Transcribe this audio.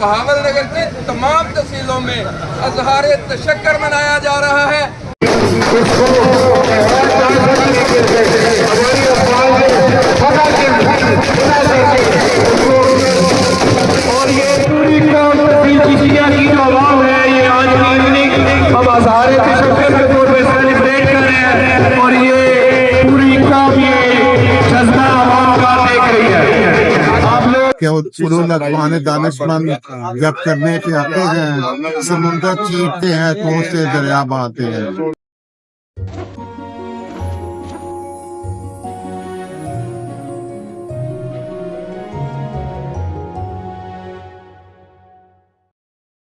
बहावलनगर की तमाम तहसीलों में अज़हारे तशक्कर मनाया जा रहा है। और ये पूरी चिश्तिया की जो आवाम है, ये आज की इवनिंग हम अज़हारे तशक्कर के तौर पर सेलिब्रेट कर रहे हैं और ये पूरी कौम ये जज्बा आवाम का देख रही है। आप लोग अखवान दानिशमंद जब करने के आते हैं, समुंदर चीरते हैं तो से दरिया बहाते हैं।